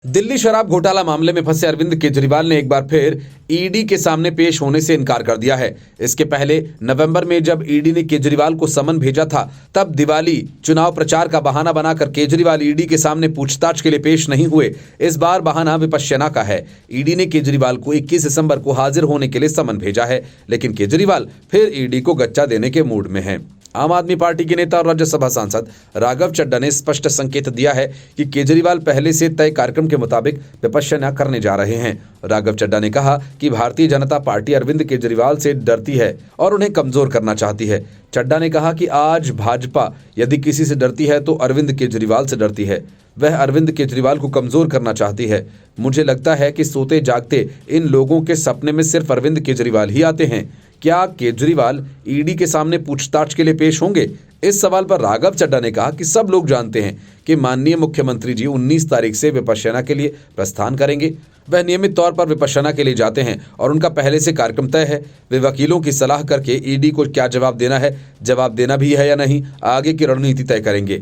दिल्ली शराब घोटाला मामले में फंसे अरविंद केजरीवाल ने एक बार फिर ईडी के सामने पेश होने से इनकार कर दिया है। इसके पहले नवंबर में जब ईडी ने केजरीवाल को समन भेजा था, तब दिवाली चुनाव प्रचार का बहाना बनाकर केजरीवाल ईडी के सामने पूछताछ के लिए पेश नहीं हुए। इस बार बहाना विपश्यना का है। ईडी ने केजरीवाल को 21 दिसंबर को हाजिर होने के लिए समन भेजा है, लेकिन केजरीवाल फिर ईडी को गच्चा देने के मूड में हैं। आम आदमी पार्टी के नेता और राज्यसभा सांसद राघव चड्ढा ने स्पष्ट संकेत दिया है कि केजरीवाल पहले से तय कार्यक्रम के मुताबिक विपश्यना करने जा रहे हैं। राघव चड्ढा ने कहा कि भारतीय जनता पार्टी अरविंद केजरीवाल से डरती है और उन्हें कमजोर करना चाहती है। चड्ढा ने कहा कि आज भाजपा यदि किसी से डरती है तो अरविंद केजरीवाल से डरती है। वह अरविंद केजरीवाल को कमजोर करना चाहती है। मुझे लगता है कि सोते जागते इन लोगों के सपने में सिर्फ अरविंद केजरीवाल ही आते हैं। क्या केजरीवाल ईडी के सामने पूछताछ के लिए पेश होंगे? इस सवाल पर राघव चड्ढा ने कहा कि सब लोग जानते हैं कि माननीय मुख्यमंत्री जी 19 तारीख से विपश्यना के लिए प्रस्थान करेंगे। वह नियमित तौर पर विपश्यना के लिए जाते हैं और उनका पहले से कार्यक्रम तय है। वे वकीलों की सलाह करके ईडी को क्या जवाब देना है, जवाब देना भी है या नहीं, आगे की रणनीति तय करेंगे।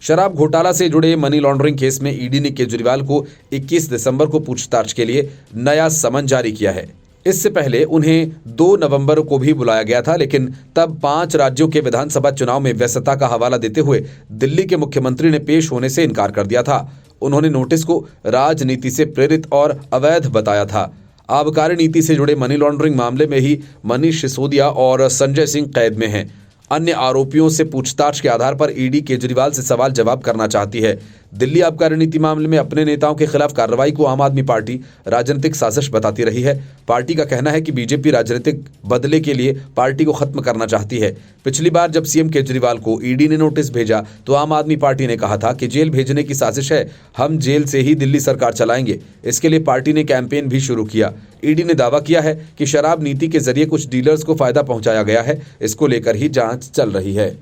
शराब घोटाला से जुड़े मनी लॉन्ड्रिंग केस में ईडी ने केजरीवाल को 21 दिसंबर को पूछताछ के लिए नया समन जारी किया है। इससे पहले उन्हें 2 नवंबर को भी बुलाया गया था, लेकिन तब 5 राज्यों के विधानसभा चुनाव में व्यस्तता का हवाला देते हुए दिल्ली के मुख्यमंत्री ने पेश होने से इनकार कर दिया था। उन्होंने नोटिस को राजनीति से प्रेरित और अवैध बताया था। आबकारी नीति से जुड़े मनी लॉन्ड्रिंग मामले में ही मनीष सिसोदिया और संजय सिंह कैद में हैं। अन्य आरोपियों से पूछताछ के आधार पर ईडी केजरीवाल से सवाल जवाब करना चाहती है। दिल्ली आबकारी नीति मामले में अपने नेताओं के खिलाफ कार्रवाई को आम आदमी पार्टी राजनीतिक साजिश बताती रही है। पार्टी का कहना है कि बीजेपी राजनीतिक बदले के लिए पार्टी को खत्म करना चाहती है। पिछली बार जब सीएम केजरीवाल को ईडी ने नोटिस भेजा तो आम आदमी पार्टी ने कहा था कि जेल भेजने की साजिश है, हम जेल से ही दिल्ली सरकार चलाएंगे। इसके लिए पार्टी ने कैंपेन भी शुरू किया। ईडी ने दावा किया है कि शराब नीति के जरिए कुछ डीलर्स को फायदा पहुंचाया गया है। इसको लेकर ही जांच चल रही है।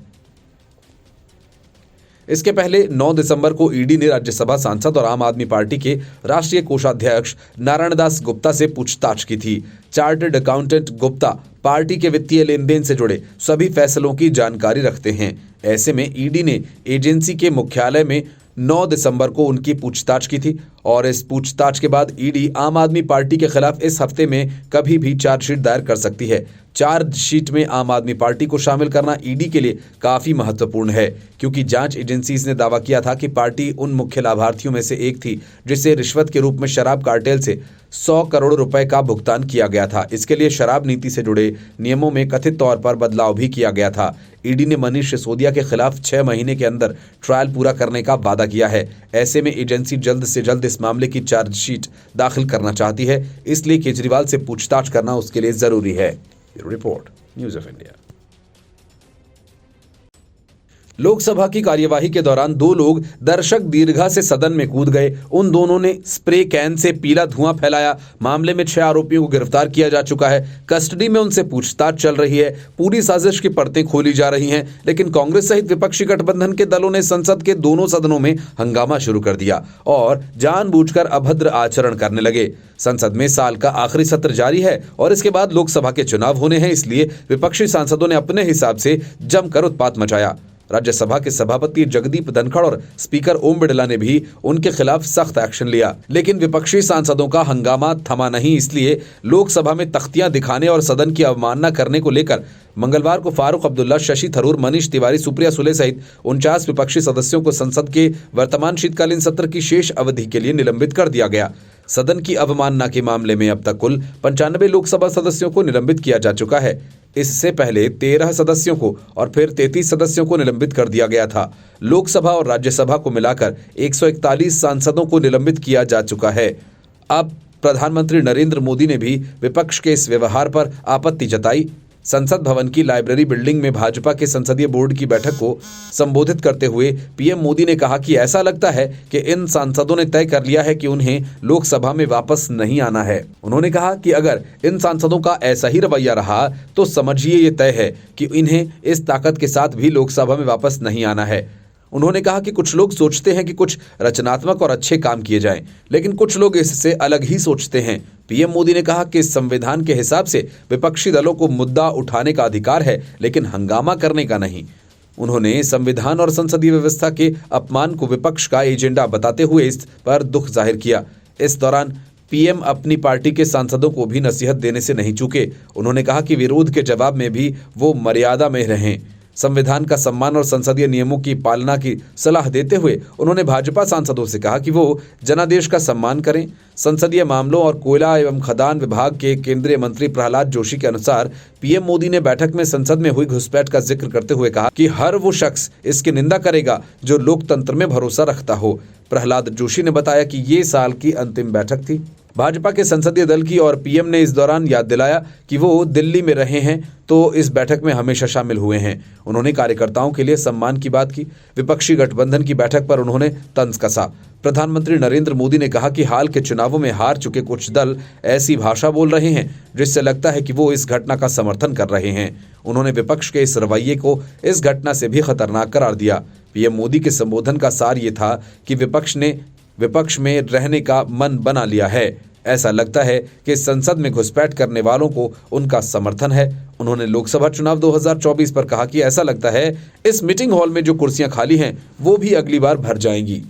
इसके पहले 9 दिसंबर को ईडी ने राज्यसभा सांसद और आम आदमी पार्टी के राष्ट्रीय कोषाध्यक्ष नारायण दास गुप्ता से पूछताछ की थी। चार्टर्ड अकाउंटेंट गुप्ता पार्टी के वित्तीय लेन देन से जुड़े सभी फैसलों की जानकारी रखते हैं। ऐसे में ईडी ने एजेंसी के मुख्यालय में 9 दिसंबर को उनकी पूछताछ की थी और इस पूछताछ के बाद ईडी आम आदमी पार्टी के खिलाफ इस हफ्ते में कभी भी चार्जशीट दायर कर सकती है। चार्जशीट में आम आदमी पार्टी को शामिल करना ईडी के लिए काफी महत्वपूर्ण है, क्योंकि जांच एजेंसीज ने दावा किया था कि पार्टी उन मुख्य लाभार्थियों में से एक थी जिसे रिश्वत के रूप में शराब कार्टेल से 100 करोड़ रुपए का भुगतान किया गया था। इसके लिए शराब नीति से जुड़े नियमों में कथित तौर पर बदलाव भी किया गया था। ईडी ने मनीष सिसोदिया के खिलाफ 6 महीने के अंदर ट्रायल पूरा करने का वादा किया है। ऐसे में एजेंसी जल्द से जल्द इस मामले की चार्जशीट दाखिल करना चाहती है, इसलिए केजरीवाल से पूछताछ करना उसके लिए जरूरी है। Report news of India. Lok Sabha की कार्यवाही के दौरान 2 लोग दर्शक दीर्घा से सदन में कूद गए। उन दोनों ने स्प्रे कैन से पीला धुआं फैलाया। मामले में 6 आरोपियों को गिरफ्तार किया जा चुका है। कस्टडी में उनसे पूछताछ चल रही है। पूरी साजिश की परतें खोली जा रही हैं, लेकिन कांग्रेस सहित विपक्षी गठबंधन के दलों ने संसद के दोनों सदनों में हंगामा शुरू कर दिया और जानबूझकर अभद्र आचरण करने लगे। संसद में साल का आखिरी सत्र जारी है और इसके बाद लोकसभा के चुनाव होने हैं, इसलिए विपक्षी सांसदों ने अपने हिसाब से जमकर उत्पात मचाया। राज्यसभा के सभापति जगदीप धनखड़ और स्पीकर ओम बिड़ला ने भी उनके खिलाफ सख्त एक्शन लिया, लेकिन विपक्षी सांसदों का हंगामा थमा नहीं। इसलिए लोकसभा में तख्तियां दिखाने और सदन की अवमानना करने को लेकर मंगलवार को फारूक अब्दुल्ला, शशि थरूर, मनीष तिवारी, सुप्रिया सुले सहित 49 विपक्षी सदस्यों को संसद के वर्तमान शीतकालीन सत्र की शेष अवधि के लिए निलंबित कर दिया गया। सदन की अवमानना के मामले में अब तक कुल 95 लोकसभा सदस्यों को निलंबित किया जा चुका है। इससे पहले 13 सदस्यों को और फिर 33 सदस्यों को निलंबित कर दिया गया था। लोकसभा और राज्यसभा को मिलाकर 141 सांसदों को निलंबित किया जा चुका है। अब प्रधानमंत्री नरेंद्र मोदी ने भी विपक्ष के इस व्यवहार पर आपत्ति जताई। संसद भवन की लाइब्रेरी बिल्डिंग में भाजपा के संसदीय बोर्ड की बैठक को संबोधित करते हुए पीएम मोदी ने कहा कि ऐसा लगता है कि इन सांसदों ने तय कर लिया है कि उन्हें लोकसभा में वापस नहीं आना है। उन्होंने कहा कि अगर इन सांसदों का ऐसा ही रवैया रहा तो समझिए ये तय है कि इन्हें इस ताकत के साथ भी लोकसभा में वापस नहीं आना है। उन्होंने कहा कि कुछ लोग सोचते हैं कि कुछ रचनात्मक और अच्छे काम किए जाएं, लेकिन कुछ लोग इससे अलग ही सोचते हैं। पीएम मोदी ने कहा कि संविधान के हिसाब से विपक्षी दलों को मुद्दा उठाने का अधिकार है, लेकिन हंगामा करने का नहीं। उन्होंने संविधान और संसदीय व्यवस्था के अपमान को विपक्ष का एजेंडा बताते हुए इस पर दुख जाहिर किया। इस दौरान पीएम अपनी पार्टी के सांसदों को भी नसीहत देने से नहीं चूके। उन्होंने कहा कि विरोध के जवाब में भी वो मर्यादा में रहें। संविधान का सम्मान और संसदीय नियमों की पालना की सलाह देते हुए उन्होंने भाजपा सांसदों से कहा कि वो जनादेश का सम्मान करें। संसदीय मामलों और कोयला एवं खदान विभाग के केंद्रीय मंत्री प्रहलाद जोशी के अनुसार पीएम मोदी ने बैठक में संसद में हुई घुसपैठ का जिक्र करते हुए कहा कि हर वो शख्स इसकी निंदा करेगा जो लोकतंत्र में भरोसा रखता हो। प्रहलाद जोशी ने बताया कि ये साल की अंतिम बैठक थी भाजपा के संसदीय दल की और पीएम ने इस दौरान याद दिलाया कि वो दिल्ली में रहे हैं तो इस बैठक में हमेशा शामिल हुए हैं। उन्होंने कार्यकर्ताओं के लिए सम्मान की बात की। विपक्षी गठबंधन की बैठक पर उन्होंने तंज कसा। प्रधानमंत्री नरेंद्र मोदी ने कहा कि हाल के चुनावों में हार चुके कुछ दल ऐसी भाषा बोल रहे हैं जिससे लगता है कि वो इस घटना का समर्थन कर रहे हैं। उन्होंने विपक्ष के इस रवैये को इस घटना से भी खतरनाक करार दिया। पीएम मोदी के संबोधन का सार ये था कि विपक्ष में रहने का मन बना लिया है। ऐसा लगता है कि संसद में घुसपैठ करने वालों को उनका समर्थन है। उन्होंने लोकसभा चुनाव 2024 पर कहा कि ऐसा लगता है इस मीटिंग हॉल में जो कुर्सियां खाली हैं वो भी अगली बार भर जाएंगी।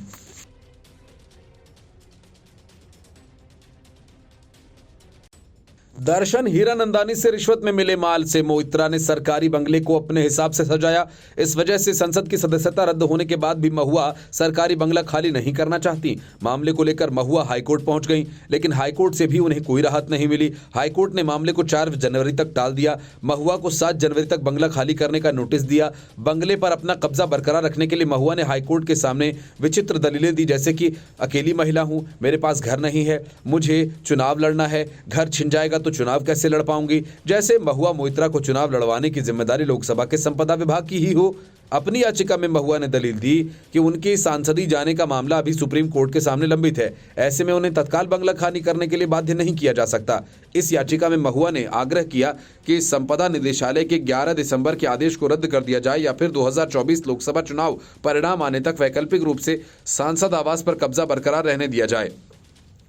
दर्शन हीरानंदानी से रिश्वत में मिले माल से मोहित्रा ने सरकारी बंगले को अपने हिसाब से सजाया। इस वजह से संसद की सदस्यता रद्द होने के बाद भी महुआ सरकारी बंगला खाली नहीं करना चाहती। मामले को लेकर महुआ हाईकोर्ट पहुंच गई, लेकिन हाईकोर्ट से भी उन्हें कोई राहत नहीं मिली। हाईकोर्ट ने मामले को 4 जनवरी तक टाल दिया। महुआ को 7 जनवरी तक बंगला खाली करने का नोटिस दिया। बंगले पर अपना कब्जा बरकरार रखने के लिए महुआ ने हाईकोर्ट के सामने विचित्र दलीलें दी, जैसे कि अकेली महिला हूं, मेरे पास घर नहीं है, मुझे चुनाव लड़ना है, घर छिन जाएगा तो चुनाव कैसे लड़ पाऊंगी। जैसे महुआ मोहित्रा को चुनाव लड़वाने की जिम्मेदारी लोकसभा के संपदा विभाग की ही हो। अपनी याचिका में महुआ ने दलील दी कि उनके सांसदी जाने का मामला अभी सुप्रीम कोर्ट के सामने लंबित है, ऐसे में उन्हें तत्काल बंगला खाली करने के लिए बाध्य नहीं किया जा सकता। इस याचिका में महुआ ने आग्रह किया कि संपदा निदेशालय के 11 दिसंबर के आदेश को रद्द कर दिया जाए या फिर 2024 लोकसभा चुनाव परिणाम आने तक वैकल्पिक रूप से सांसद आवास पर कब्जा बरकरार रहने दिया जाए।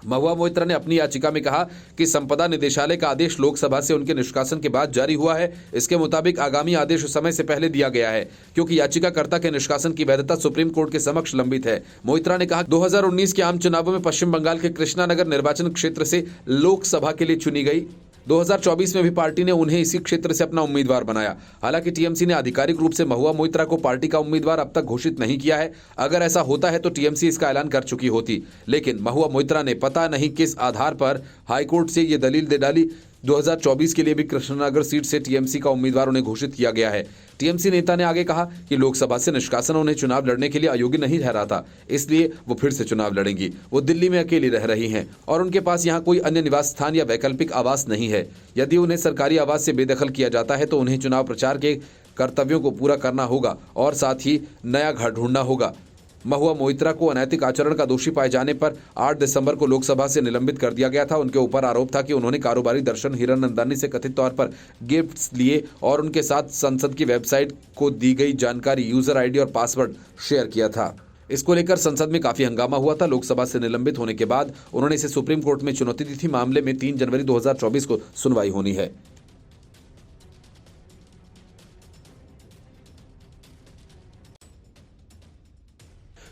महुआ मोहित्रा ने अपनी याचिका में कहा कि संपदा निदेशालय का आदेश लोकसभा से उनके निष्कासन के बाद जारी हुआ है। इसके मुताबिक आगामी आदेश उस समय से पहले दिया गया है क्योंकि याचिकाकर्ता के निष्कासन की वैधता सुप्रीम कोर्ट के समक्ष लंबित है। मोहित्रा ने कहा 2019 के आम चुनावों में पश्चिम बंगाल के कृष्णानगर निर्वाचन क्षेत्र से लोकसभा के लिए चुनी गई। 2024 में भी पार्टी ने उन्हें इसी क्षेत्र से अपना उम्मीदवार बनाया। हालांकि टीएमसी ने आधिकारिक रूप से महुआ मोहित्रा को पार्टी का उम्मीदवार अब तक घोषित नहीं किया है। अगर ऐसा होता है तो टीएमसी इसका ऐलान कर चुकी होती, लेकिन महुआ मोहित्रा ने पता नहीं किस आधार पर हाईकोर्ट से ये दलील दे डाली। 2024 के लिए भी कृष्णनगर सीट से टीएमसी का उम्मीदवार उन्हें घोषित किया गया है। टीएमसी नेता ने आगे कहा कि लोकसभा से निष्कासन उन्हें चुनाव लड़ने के लिए अयोग्य नहीं ठहरा था, इसलिए वो फिर से चुनाव लड़ेंगी। वो दिल्ली में अकेली रह रही हैं और उनके पास यहाँ कोई अन्य निवास स्थान या वैकल्पिक आवास नहीं है। यदि उन्हें सरकारी आवास से बेदखल किया जाता है तो उन्हें चुनाव प्रचार के कर्तव्यों को पूरा करना होगा और साथ ही नया घर ढूंढना होगा। महुआ मोहित्रा को अनैतिक आचरण का दोषी पाए जाने पर 8 दिसंबर को लोकसभा से निलंबित कर दिया गया था। उनके ऊपर आरोप था कि उन्होंने कारोबारी दर्शन हीरानंदानी से कथित तौर पर गिफ्ट्स लिए और उनके साथ संसद की वेबसाइट को दी गई जानकारी, यूजर आईडी और पासवर्ड शेयर किया था। इसको लेकर संसद में काफी हंगामा हुआ था। लोकसभा से निलंबित होने के बाद उन्होंने इसे सुप्रीम कोर्ट में चुनौती दी थी। मामले में 3 जनवरी 2024 को सुनवाई होनी है।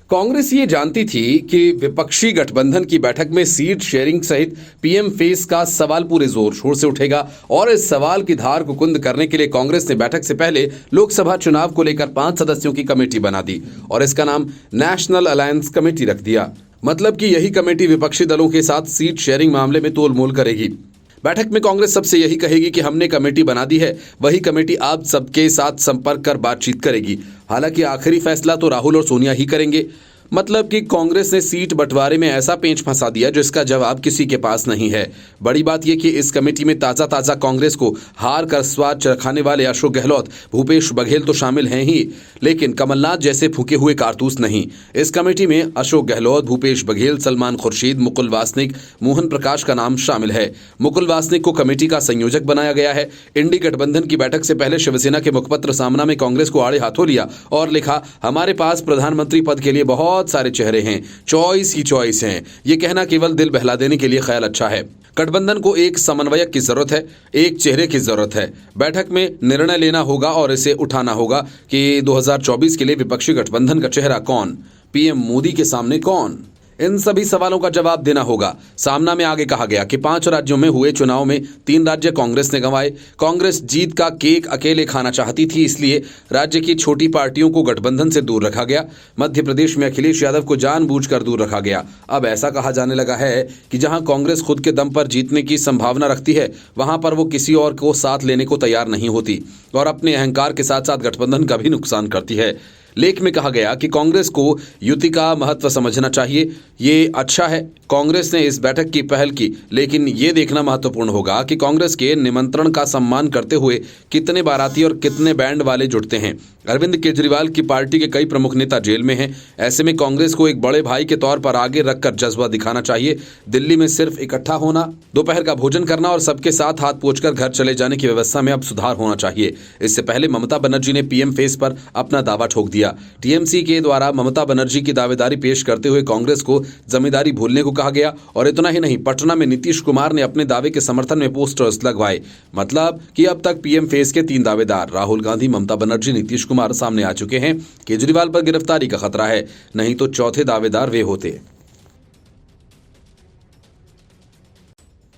कांग्रेस ये जानती थी कि विपक्षी गठबंधन की बैठक में सीट शेयरिंग सहित पीएम फेस का सवाल पूरे जोर शोर से उठेगा और इस सवाल की धार को कुंद करने के लिए कांग्रेस ने बैठक से पहले लोकसभा चुनाव को लेकर 5 सदस्यों की कमेटी बना दी और इसका नाम नेशनल अलायंस कमेटी रख दिया। मतलब कि यही कमेटी विपक्षी दलों के साथ सीट शेयरिंग मामले में तोलमोल करेगी। बैठक में कांग्रेस सबसे यही कहेगी कि हमने कमेटी बना दी है, वही कमेटी आप सबके साथ संपर्क कर बातचीत करेगी। हालांकि आखिरी फैसला तो राहुल और सोनिया ही करेंगे। मतलब कि कांग्रेस ने सीट बंटवारे में ऐसा पेंच फंसा दिया जिसका जवाब किसी के पास नहीं है। बड़ी बात यह कि इस कमेटी में ताजा कांग्रेस को हार कर स्वाद चखाने वाले अशोक गहलोत, भूपेश बघेल तो शामिल हैं ही, लेकिन कमलनाथ जैसे फूके हुए कारतूस नहीं। इस कमेटी में अशोक गहलोत, भूपेश बघेल, सलमान खुर्शीद, मुकुल वासनिक, मोहन प्रकाश का नाम शामिल है। मुकुल वासनिक को कमेटी का संयोजक बनाया गया है। इंडी गठबंधन की बैठक से पहले शिवसेना के मुखपत्र सामना में कांग्रेस को आड़े हाथों लिया और लिखा, हमारे पास प्रधानमंत्री पद के लिए बहुत बहुत सारे चेहरे हैं, चॉइस ही चॉइस हैं। ये कहना केवल दिल बहला देने के लिए ख्याल अच्छा है। गठबंधन को एक समन्वयक की जरूरत है, एक चेहरे की जरूरत है। बैठक में निर्णय लेना होगा और इसे उठाना होगा कि 2024 के लिए विपक्षी गठबंधन का चेहरा कौन, पीएम मोदी के सामने कौन। इन सभी सवालों का जवाब देना होगा। सामना में आगे कहा गया कि 5 राज्यों में हुए चुनाव में 3 राज्य कांग्रेस ने गंवाए। कांग्रेस जीत का केक अकेले खाना चाहती थी, इसलिए राज्य की छोटी पार्टियों को गठबंधन से दूर रखा गया। मध्य प्रदेश में अखिलेश यादव को जानबूझकर दूर रखा गया। अब ऐसा कहा जाने लगा है कि जहां कांग्रेस खुद के दम पर जीतने की संभावना रखती है, वहां पर वो किसी और को साथ लेने को तैयार नहीं होती और अपने अहंकार के साथ साथ गठबंधन का भी नुकसान करती है। लेख में कहा गया कि कांग्रेस को युति का महत्व समझना चाहिए। ये अच्छा है, कांग्रेस ने इस बैठक की पहल की, लेकिन ये देखना महत्वपूर्ण होगा कि कांग्रेस के निमंत्रण का सम्मान करते हुए कितने बाराती और कितने बैंड वाले जुटते हैं। अरविंद केजरीवाल की पार्टी के कई प्रमुख नेता जेल में हैं। ऐसे में कांग्रेस को एक बड़े भाई के तौर पर आगे रखकर जज्बा दिखाना चाहिए। दिल्ली में सिर्फ इकट्ठा होना, दोपहर का भोजन करना और सबके साथ हाथ पोंछकर घर चले जाने की व्यवस्था में अब सुधार होना चाहिए। इससे पहले ममता बनर्जी ने पीएम फेस पर अपना दावा ठोक दिया। टीएमसी के द्वारा ममता बनर्जी की दावेदारी पेश करते हुए कांग्रेस को जिम्मेदारी भूलने को कहा गया और इतना ही नहीं, पटना में नीतीश कुमार ने अपने दावे के समर्थन में पोस्टर्स लगवाए। मतलब कि अब तक पीएम फेस के 3 दावेदार राहुल गांधी, ममता बनर्जी, नीतीश कुमार सामने आ चुके हैं। केजरीवाल पर गिरफ्तारी का खतरा है, नहीं तो चौथे दावेदार वे होते।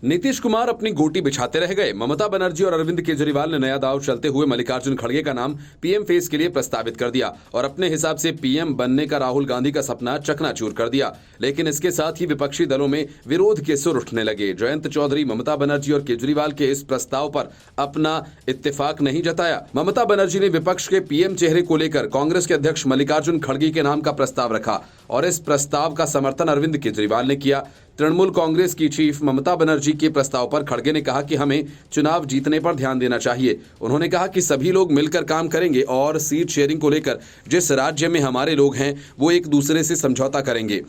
नीतीश कुमार अपनी गोटी बिछाते रह गए। ममता बनर्जी और अरविंद केजरीवाल ने नया दाव चलते हुए मल्लिकार्जुन खड़गे का नाम पीएम फेस के लिए प्रस्तावित कर दिया और अपने हिसाब से पीएम बनने का राहुल गांधी का सपना चकनाचूर कर दिया। लेकिन इसके साथ ही विपक्षी दलों में विरोध के सुर उठने लगे। जयंत चौधरी ममता बनर्जी और केजरीवाल के इस प्रस्ताव पर अपना इत्तेफाक नहीं जताया। ममता बनर्जी ने विपक्ष के पीएम चेहरे को लेकर कांग्रेस के अध्यक्ष मल्लिकार्जुन खड़गे के नाम का प्रस्ताव रखा और इस प्रस्ताव का समर्थन अरविंद केजरीवाल ने किया। तृणमूल कांग्रेस की चीफ ममता बनर्जी के प्रस्ताव पर खड़गे ने कहा कि हमें चुनाव जीतने पर ध्यान देना चाहिए। उन्होंने कहा कि सभी लोग मिलकर काम करेंगे और सीट शेयरिंग को लेकर जिस राज्य में हमारे लोग हैं वो एक दूसरे से समझौता करेंगे।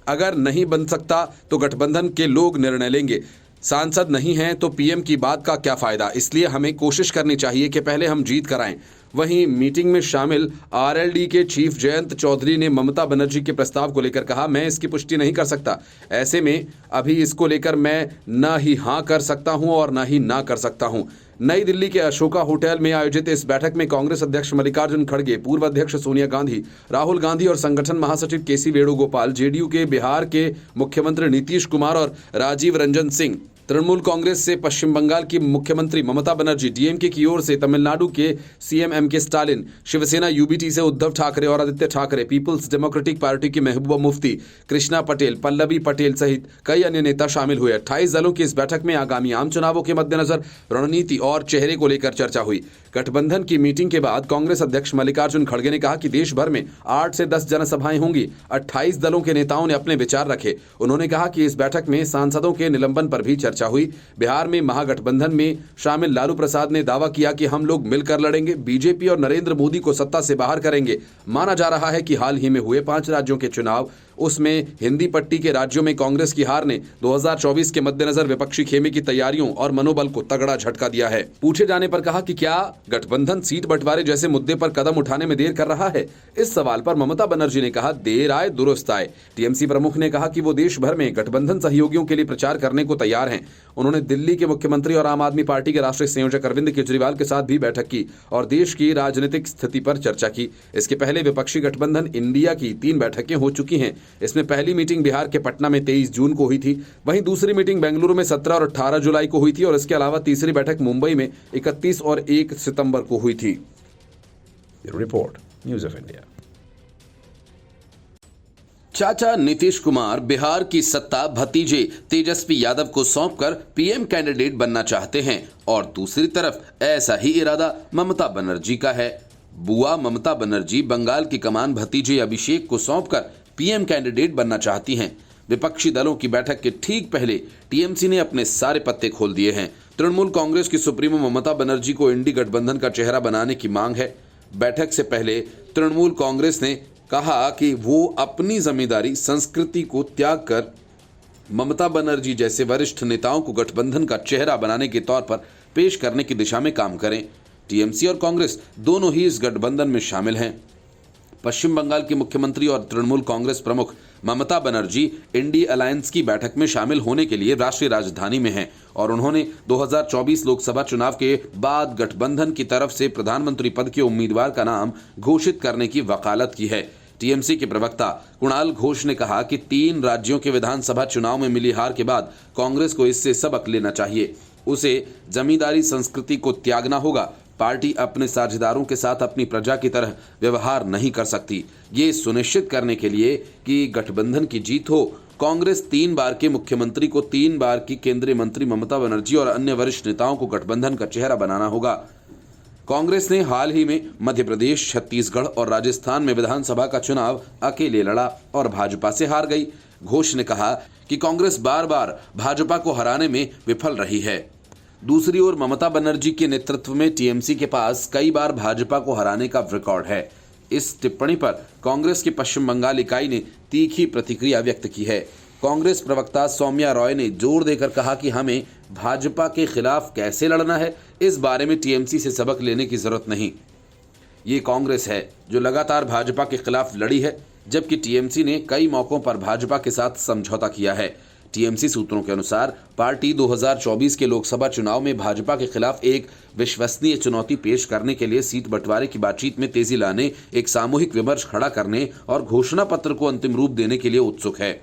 अगर नहीं बन सकता तो गठबंधन के लोग निर्णय लेंगे। सांसद नहीं हैं तो पीएम की बात का क्या फायदा, इसलिए हमें कोशिश करनी चाहिए कि पहले हम जीत कराएं। वहीं मीटिंग में शामिल आरएलडी के चीफ जयंत चौधरी ने ममता बनर्जी के प्रस्ताव को लेकर कहा, मैं इसकी पुष्टि नहीं कर सकता। ऐसे में अभी इसको लेकर मैं न ही हाँ कर सकता हूं और न ही ना कर सकता हूं। नई दिल्ली के अशोका होटल में आयोजित इस बैठक में कांग्रेस अध्यक्ष मल्लिकार्जुन खड़गे, पूर्व अध्यक्ष सोनिया गांधी, राहुल गांधी और संगठन महासचिव केसी वेणुगोपाल, जेडीयू के बिहार के मुख्यमंत्री नीतीश कुमार और राजीव रंजन सिंह, तृणमूल कांग्रेस से पश्चिम बंगाल की मुख्यमंत्री ममता बनर्जी, डीएमके की ओर से तमिलनाडु के CM MK Stalin, Shiv Sena UBT से उद्धव ठाकरे और Aaditya Thackeray, People's Democratic Party की महबूबा मुफ्ती, कृष्णा पटेल, पल्लवी पटेल सहित कई अन्य नेता शामिल हुए। 28 दलों की इस बैठक में आगामी आम चुनावों के मद्देनजर रणनीति और चेहरे को लेकर चर्चा हुई। गठबंधन की मीटिंग के बाद कांग्रेस अध्यक्ष मल्लिकार्जुन खड़गे ने कहा कि देश भर में 8 से 10 जनसभाएं होंगी। 28 दलों के नेताओं ने अपने विचार रखे। उन्होंने कहा कि इस बैठक में सांसदों के निलंबन पर भी चर्चा हुई। बिहार में महागठबंधन में शामिल लालू प्रसाद ने दावा किया कि हम लोग मिलकर लड़ेंगे, बीजेपी और नरेंद्र मोदी को सत्ता से बाहर करेंगे। माना जा रहा है कि हाल ही में हुए 5 राज्यों के चुनाव, उसमें हिंदी पट्टी के राज्यों में कांग्रेस की हार ने 2024 के मद्देनजर विपक्षी खेमे की तैयारियों और मनोबल को तगड़ा झटका दिया है। पूछे जाने पर कहा कि क्या गठबंधन सीट बंटवारे जैसे मुद्दे पर कदम उठाने में देर कर रहा है। इस सवाल पर ममता बनर्जी ने कहा, देर आए दुरुस्त आए। टीएमसी प्रमुख ने कहा कि वो देश भर में गठबंधन सहयोगियों के लिए प्रचार करने को तैयार हैं। उन्होंने दिल्ली के मुख्यमंत्री और आम आदमी पार्टी के राष्ट्रीय संयोजक अरविंद केजरीवाल के साथ भी बैठक की और देश की राजनीतिक स्थिति पर चर्चा की। इसके पहले विपक्षी गठबंधन इंडिया की 3 बैठकें हो चुकी हैं। इसमें पहली मीटिंग बिहार के पटना में 23 जून को हुई थी। वहीं दूसरी मीटिंग बेंगलुरु में 17 और 18 जुलाई को हुई थी और इसके अलावा तीसरी बैठक मुंबई में 31 और 1 सितंबर को हुई थी। Report news of India. चाचा नीतीश कुमार बिहार की सत्ता भतीजे तेजस्वी यादव को सौंपकर पीएम कैंडिडेट बनना चाहते हैं और दूसरी तरफ ऐसा ही इरादा ममता बनर्जी का है। बुआ ममता बनर्जी बंगाल की कमान भतीजे अभिषेक को सौंपकर पीएम कैंडिडेट बनना चाहती हैं। विपक्षी दलों की बैठक के ठीक पहले टीएमसी ने अपने सारे पत्ते खोल दिए हैं। तृणमूल कांग्रेस की सुप्रीमो ममता बनर्जी को इंडी गठबंधन का चेहरा बनाने की मांग है। बैठक से पहले तृणमूल कांग्रेस ने कहा कि वो अपनी जिम्मेदारी संस्कृति को त्याग कर ममता बनर्जी जैसे वरिष्ठ नेताओं को गठबंधन का चेहरा बनाने के तौर पर पेश करने की दिशा में काम करें। टीएमसी और कांग्रेस दोनों ही इस गठबंधन में शामिल हैं। पश्चिम बंगाल की मुख्यमंत्री और तृणमूल कांग्रेस प्रमुख ममता बनर्जी इंडी अलायंस की बैठक में शामिल होने के लिए राष्ट्रीय राजधानी में हैं और उन्होंने 2024 लोकसभा चुनाव के बाद गठबंधन की तरफ से प्रधानमंत्री पद के उम्मीदवार का नाम घोषित करने की वकालत की है। टीएमसी के प्रवक्ता कुणाल घोष ने कहा कि 3 राज्यों के विधानसभा चुनाव में मिली हार के बाद कांग्रेस को इससे सबक लेना चाहिए। उसे जमींदारी संस्कृति को त्यागना होगा। पार्टी अपने साझेदारों के साथ अपनी प्रजा की तरह व्यवहार नहीं कर सकती। ये सुनिश्चित करने के लिए कि गठबंधन की जीत हो, कांग्रेस 3 बार के मुख्यमंत्री को 3 बार की केंद्रीय मंत्री ममता बनर्जी और अन्य वरिष्ठ नेताओं को गठबंधन का चेहरा बनाना होगा। कांग्रेस ने हाल ही में मध्य प्रदेश, छत्तीसगढ़ और राजस्थान में विधानसभा का चुनाव अकेले लड़ा और भाजपा से हार गई। घोष ने कहा कि कांग्रेस बार बार भाजपा को हराने में विफल रही है। दूसरी ओर ममता बनर्जी के नेतृत्व में टीएमसी के पास कई बार भाजपा को हराने का रिकॉर्ड है। इस टिप्पणी पर कांग्रेस की पश्चिम बंगाल इकाई ने तीखी प्रतिक्रिया व्यक्त की है। कांग्रेस प्रवक्ता सौम्या रॉय ने जोर देकर कहा कि हमें भाजपा के खिलाफ कैसे लड़ना है, इस बारे में टीएमसी से सबक लेने की जरूरत नहीं। ये कांग्रेस है जो लगातार भाजपा के खिलाफ लड़ी है, जबकि टीएमसी ने कई मौकों पर भाजपा के साथ समझौता किया है। टीएमसी सूत्रों के अनुसार पार्टी 2024 के लोकसभा चुनाव में भाजपा के खिलाफ एक विश्वसनीय चुनौती पेश करने के लिए सीट बंटवारे की बातचीत में तेजी लाने, एक सामूहिक विमर्श खड़ा करने और घोषणा पत्र को अंतिम रूप देने के लिए उत्सुक है।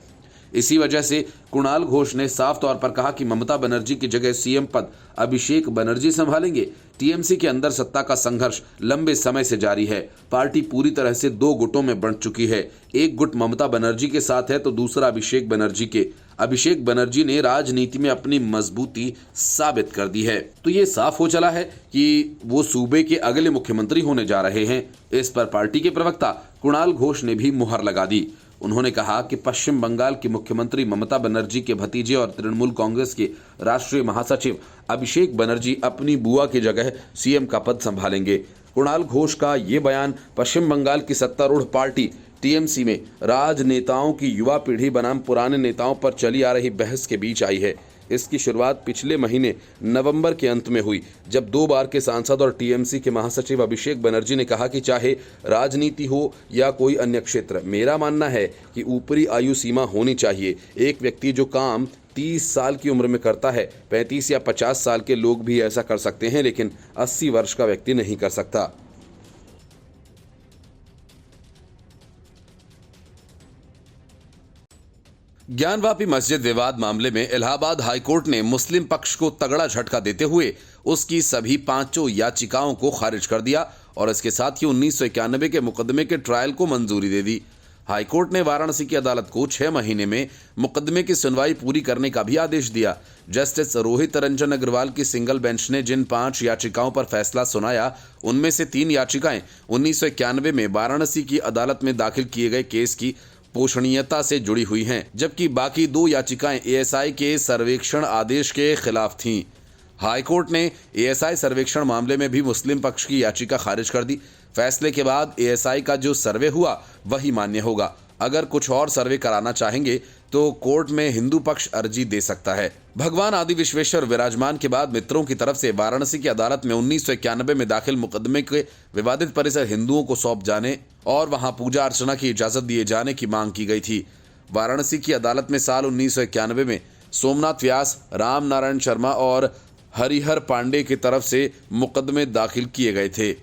इसी वजह से कुणाल घोष ने साफ तौर पर कहा कि ममता बनर्जी की जगह सीएम पद अभिषेक बनर्जी संभालेंगे। टीएमसी के अंदर सत्ता का संघर्ष लंबे समय से जारी है। पार्टी पूरी तरह से 2 गुटों में बंट चुकी है। एक गुट ममता बनर्जी के साथ है तो दूसरा अभिषेक बनर्जी के। अभिषेक बनर्जी ने राजनीति में अपनी मजबूती साबित कर दी है, तो ये साफ हो चला है कि वो सूबे के अगले मुख्यमंत्री होने जा रहे हैं। इस पर पार्टी के प्रवक्ता कुणाल घोष ने भी मुहर लगा दी। उन्होंने कहा कि पश्चिम बंगाल की मुख्यमंत्री ममता बनर्जी के भतीजे और तृणमूल कांग्रेस के राष्ट्रीय महासचिव अभिषेक बनर्जी अपनी बुआ की जगह सीएम का पद संभालेंगे। कुणाल घोष का ये बयान पश्चिम बंगाल की सत्तारूढ़ पार्टी टीएमसी में राजनेताओं की युवा पीढ़ी बनाम पुराने नेताओं पर चली आ रही बहस के बीच आई है। इसकी शुरुआत पिछले महीने नवंबर के अंत में हुई, जब 2 बार के सांसद और टीएमसी के महासचिव अभिषेक बनर्जी ने कहा कि चाहे राजनीति हो या कोई अन्य क्षेत्र, मेरा मानना है कि ऊपरी आयु सीमा होनी चाहिए। एक व्यक्ति जो काम 30 साल की उम्र में करता है, 35 या 50 साल के लोग भी ऐसा कर सकते हैं, लेकिन 80 वर्ष का व्यक्ति नहीं कर सकता। ज्ञानवापी मस्जिद विवाद मामले में इलाहाबाद हाईकोर्ट ने मुस्लिम पक्ष को तगड़ा झटका देते हुए उसकी सभी 5 याचिकाओं को खारिज कर दिया और इसके साथ ही 1991 के मुकदमे के ट्रायल को मंजूरी दे दी। हाईकोर्ट ने वाराणसी की अदालत को 6 महीने में मुकदमे की सुनवाई पूरी करने का भी आदेश दिया। जस्टिस रोहित रंजन अग्रवाल की सिंगल बेंच ने जिन 5 याचिकाओं पर फैसला सुनाया, उनमें से 3 याचिकाएं 1991 में वाराणसी की अदालत में दाखिल किए गए केस की पोषणीयता से जुड़ी हुई हैं, जबकि बाकी 2 याचिकाएं एएसआई के सर्वेक्षण आदेश के खिलाफ थीं। हाईकोर्ट ने एएसआई सर्वेक्षण मामले में भी मुस्लिम पक्ष की याचिका खारिज कर दी। फैसले के बाद एएसआई का जो सर्वे हुआ वही मान्य होगा। अगर कुछ और सर्वे कराना चाहेंगे तो कोर्ट में हिंदू पक्ष अर्जी दे सकता है। भगवान आदि विश्वेश्वर विराजमान के बाद मित्रों की तरफ से वाराणसी की अदालत में 1991 में दाखिल मुकदमे के विवादित परिसर हिंदुओं को सौंप जाने और वहां पूजा अर्चना की इजाजत दिए जाने की मांग की गई थी। वाराणसी की अदालत में साल 1991 में सोमनाथ व्यास, राम नारायण शर्मा और हरिहर पांडे की तरफ से मुकदमे दाखिल किए गए थे।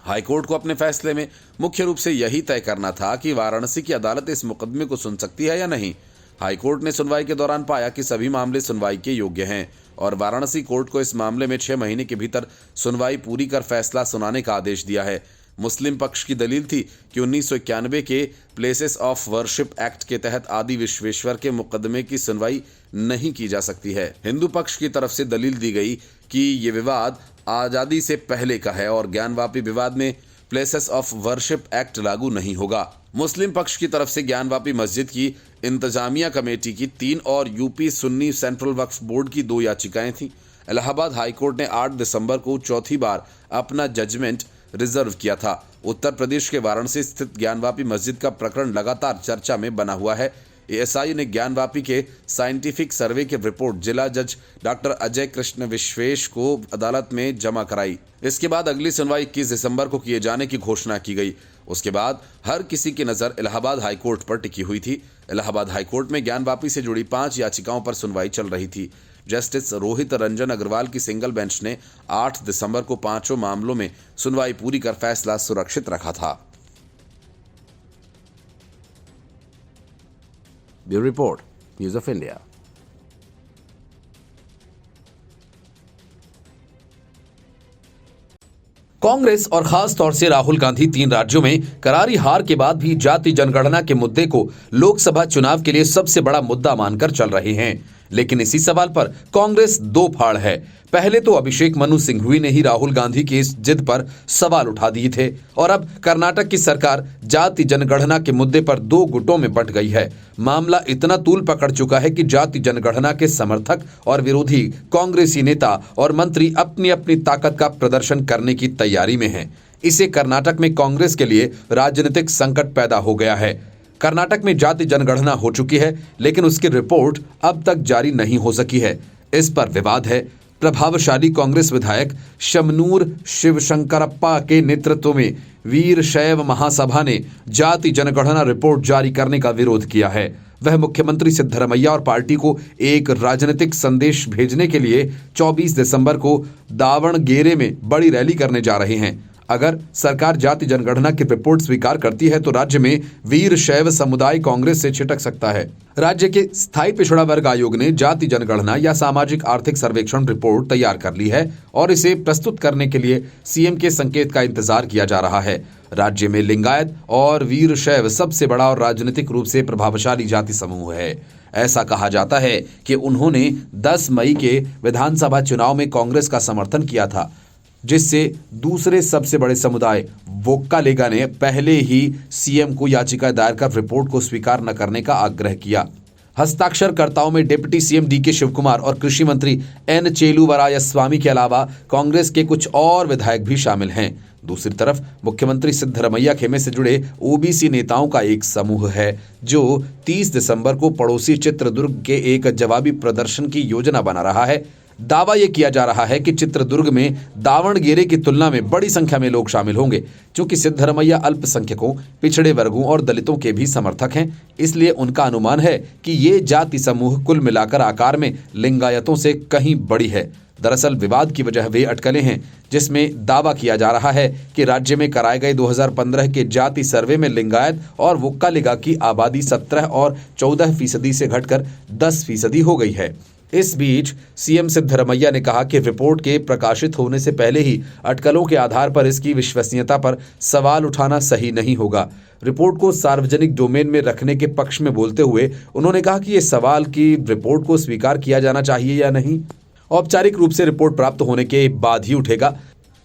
हाईकोर्ट को अपने फैसले में मुख्य रूप से यही तय करना था कि वाराणसी की अदालत इस मुकदमे को सुन सकती है या नहीं। हाईकोर्ट ने सुनवाई के दौरान पाया कि सभी मामले सुनवाई के योग्य हैं और वाराणसी कोर्ट को इस मामले में 6 महीने के भीतर सुनवाई पूरी कर फैसला सुनाने का आदेश दिया है। मुस्लिम पक्ष की दलील थी कि 1991 के प्लेसेस ऑफ वर्शिप एक्ट के तहत आदि विश्वेश्वर के मुकदमे की सुनवाई नहीं की जा सकती है। हिंदू पक्ष की तरफ से दलील दी गई कि ये विवाद आज़ादी से पहले का है और ज्ञानवापी विवाद में प्लेसेस ऑफ वर्शिप एक्ट लागू नहीं होगा। मुस्लिम पक्ष की तरफ से ज्ञानवापी मस्जिद की इंतजामिया कमेटी की 3 और यूपी सुन्नी सेंट्रल वक्फ बोर्ड की 2 याचिकाएं थीं। इलाहाबाद हाईकोर्ट ने 8 दिसंबर को चौथी बार अपना जजमेंट रिजर्व किया था। उत्तर प्रदेश के वाराणसी स्थित ज्ञानवापी मस्जिद का प्रकरण लगातार चर्चा में बना हुआ है। एएसआई ने ज्ञानवापी के साइंटिफिक सर्वे की रिपोर्ट जिला जज डॉक्टर अजय कृष्ण विश्वेश को अदालत में जमा कराई। इसके बाद अगली सुनवाई 21 दिसंबर को किए जाने की घोषणा की गई उसके बाद हर किसी की नजर इलाहाबाद हाईकोर्ट पर टिकी हुई थी। इलाहाबाद हाईकोर्ट में ज्ञानवापी से जुड़ी 5 याचिकाओं पर सुनवाई चल रही थी। जस्टिस रोहित रंजन अग्रवाल की सिंगल बेंच ने 8 दिसंबर को पांचों मामलों में सुनवाई पूरी कर फैसला सुरक्षित रखा था। Bureau report, news of India. Congress और खास तौर से राहुल गांधी 3 राज्यों में करारी हार के बाद भी जाति जनगणना के मुद्दे को लोकसभा चुनाव के लिए सबसे बड़ा मुद्दा मानकर चल रहे हैं। लेकिन इसी सवाल पर कांग्रेस दो फाड़ है। पहले तो अभिषेक मनु सिंघवी ने ही राहुल गांधी की इस जिद पर सवाल उठा दिए थे और अब कर्नाटक की सरकार जाति जनगणना के मुद्दे पर 2 गुटों में बंट गई है। मामला इतना तूल पकड़ चुका है कि जाति जनगणना के समर्थक और विरोधी कांग्रेसी नेता और मंत्री अपनी अपनी ताकत का प्रदर्शन करने की तैयारी में हैं। इसे कर्नाटक में कांग्रेस के लिए राजनीतिक संकट पैदा हो गया है। कर्नाटक में जाति जनगणना हो चुकी है, लेकिन उसकी रिपोर्ट अब तक जारी नहीं हो सकी है। इस पर विवाद है। प्रभावशाली कांग्रेस विधायक शमनूर शिवशंकरप्पा के नेतृत्व में वीरशैव महासभा ने जाति जनगणना रिपोर्ट जारी करने का विरोध किया है। वह मुख्यमंत्री सिद्धरमैया और पार्टी को एक राजनीतिक संदेश भेजने के लिए 24 दिसंबर को दावणगेरे में बड़ी रैली करने जा रहे हैं। अगर सरकार जाति जनगणना की रिपोर्ट स्वीकार करती है तो राज्य में वीरशैव समुदाय कांग्रेस से छिटक सकता है। राज्य के स्थायी पिछड़ा वर्ग आयोग ने जाति जनगणना या सामाजिक आर्थिक सर्वेक्षण रिपोर्ट तैयार कर ली है और इसे प्रस्तुत करने के लिए सीएम के संकेत का इंतजार किया जा रहा है। राज्य में लिंगायत और वीरशैव सबसे बड़ा और राजनीतिक रूप से प्रभावशाली जाति समूह है। ऐसा कहा जाता है कि उन्होंने 10 मई के विधानसभा चुनाव में कांग्रेस का समर्थन किया था, जिससे दूसरे सबसे बड़े समुदाय वोक्कालेगा ने पहले ही सीएम को याचिका दायर कर रिपोर्ट को स्वीकार न करने का आग्रह किया। हस्ताक्षरकर्ताओं में डिप्टी सीएम डीके शिवकुमार और कृषि मंत्री एन चेलुवरायस्वामी के अलावा कांग्रेस के कुछ और विधायक भी शामिल हैं। दूसरी तरफ मुख्यमंत्री सिद्धरमैया खेमे से जुड़े ओबीसी नेताओं का एक समूह है जो 30 दिसंबर को पड़ोसी चित्रदुर्ग के एक जवाबी प्रदर्शन की योजना बना रहा है। दावा यह किया जा रहा है कि चित्रदुर्ग में दावणगेरे की तुलना में बड़ी संख्या में लोग शामिल होंगे। क्योंकि सिद्धरमैया अल्पसंख्यकों, पिछड़े वर्गों और दलितों के भी समर्थक हैं, इसलिए उनका अनुमान है कि ये जाति समूह कुल मिलाकर आकार में लिंगायतों से कहीं बड़ी है। दरअसल विवाद की वजह वे अटकलें हैं जिसमें दावा किया जा रहा है कि राज्य में कराए गए 2015 के जाति सर्वे में लिंगायत और वोक्कालिगा की आबादी 17 और 14% से घटकर 10% हो गई है। इस बीच सीएम सिद्धरमैया ने कहा कि रिपोर्ट के प्रकाशित होने से पहले ही अटकलों के आधार पर इसकी विश्वसनीयता पर सवाल उठाना सही नहीं होगा। रिपोर्ट को सार्वजनिक डोमेन में रखने के पक्ष में बोलते हुए उन्होंने कहा कि ये सवाल कि रिपोर्ट को स्वीकार किया जाना चाहिए या नहीं औपचारिक रूप से रिपोर्ट प्राप्त होने के बाद ही उठेगा।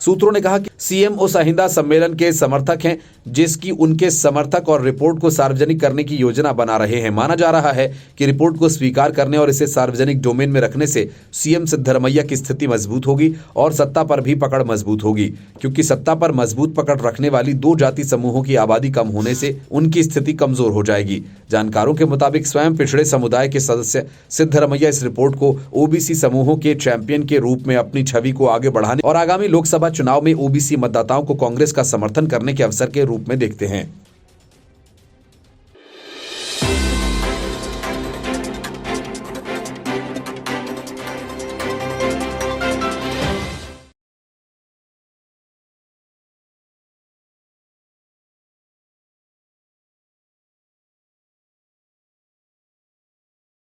सूत्रों ने कहा कि सीएम उस अहिंदा सम्मेलन के समर्थक हैं जिसकी उनके समर्थक और रिपोर्ट को सार्वजनिक करने की योजना बना रहे हैं। माना जा रहा है कि रिपोर्ट को स्वीकार करने और इसे सार्वजनिक डोमेन में रखने से सीएम सिद्धरमैया की स्थिति मजबूत होगी और सत्ता पर भी पकड़ मजबूत होगी, क्योंकि सत्ता पर मजबूत पकड़ रखने वाली 2 जाति समूहों की आबादी कम होने से उनकी स्थिति कमजोर हो जाएगी। जानकारों के मुताबिक स्वयं पिछड़े समुदाय के सदस्य सिद्धरमैया इस रिपोर्ट को ओबीसी समूहों के चैंपियन के रूप में अपनी छवि को आगे बढ़ाने और आगामी लोकसभा चुनाव में ओबीसी मतदाताओं को कांग्रेस का समर्थन करने के अवसर के रूप में देखते हैं।